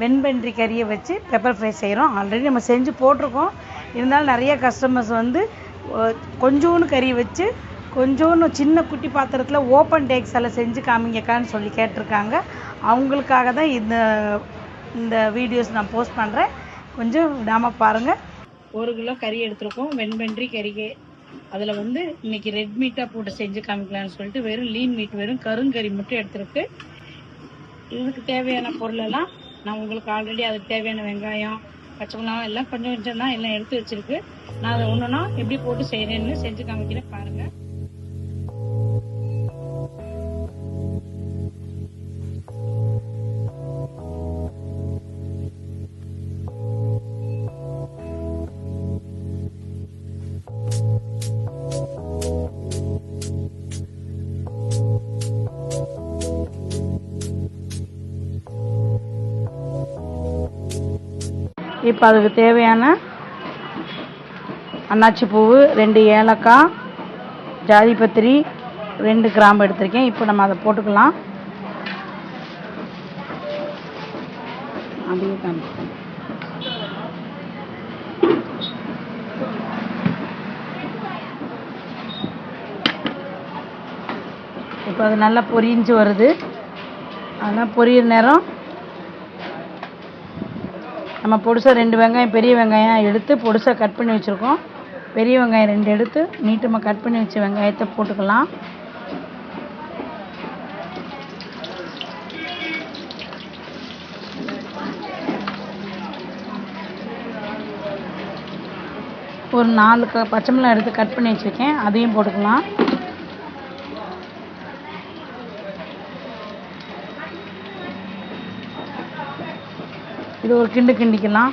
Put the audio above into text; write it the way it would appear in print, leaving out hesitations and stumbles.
வெண்பன்றி கறியை வச்சு pepper fry செய்கிறோம். ஆல்ரெடி நம்ம செஞ்சு போட்டிருக்கோம். இருந்தாலும் நிறைய கஸ்டமர்ஸ் வந்து கொஞ்சோண்டு கறி வச்சு கொஞ்சோண்டு சின்ன குட்டி பாத்திரத்தில் ஓப்பன் டேக்ஸில் செஞ்சு காமிங்கக்கான்னு சொல்லி கேட்டிருக்காங்க. அவங்களுக்காக தான் இந்த வீடியோஸ் நான் போஸ்ட் பண்ணுறேன். கொஞ்சம் விடாமல் பாருங்கள். 1 கிலோ கறி எடுத்துருக்கோம், வெண்பன்றி கறிக்கு. அதில் வந்து இன்றைக்கி ரெட் மீட்டாக போட்டு செஞ்சு காமிக்கலான்னு சொல்லிட்டு வெறும் லீன் மீட், வெறும் கருங்கறி மட்டும் எடுத்துருக்கு. இதுக்கு தேவையான பொருளெல்லாம் நான் உங்களுக்கு ஆல்ரெடி அதுக்கு தேவையான வெங்காயம், பச்சை மிளகாய் எல்லாம் கொஞ்சம் கொஞ்சம் தான் எல்லாம் எடுத்து வச்சுருக்கு. நான் அதை ஒன்றுனா எப்படி போட்டு செய்கிறேன்னு செஞ்சு காமிக்கிறேன் பாருங்கள். இப்போ அதுக்கு தேவையான அன்னாச்சி பூவு, 2 ஏலக்காய், ஜாதிபத்திரி, 2 கிராம்பு எடுத்திருக்கேன். இப்போ நம்ம அதை போட்டுக்கலாம். அப்படியே காமிச்சிக்கலாம். இப்போ அது நல்லா பொரிஞ்சு வருது. அதெல்லாம் பொரியிற நேரம் நம்ம பொடிசாக 2 வெங்காயம், பெரிய வெங்காயம் எடுத்து பொடிசாக கட் பண்ணி வச்சுருக்கோம். பெரிய வெங்காயம் 2 எடுத்து நீட்டமாக கட் பண்ணி வச்ச வெங்காயத்தை போட்டுக்கலாம். ஒரு 4 பச்சை மிளகாய் எடுத்து கட் பண்ணி வச்சுருக்கேன், அதையும் போட்டுக்கலாம். இது ஒரு கிண்டிக்கலாம்.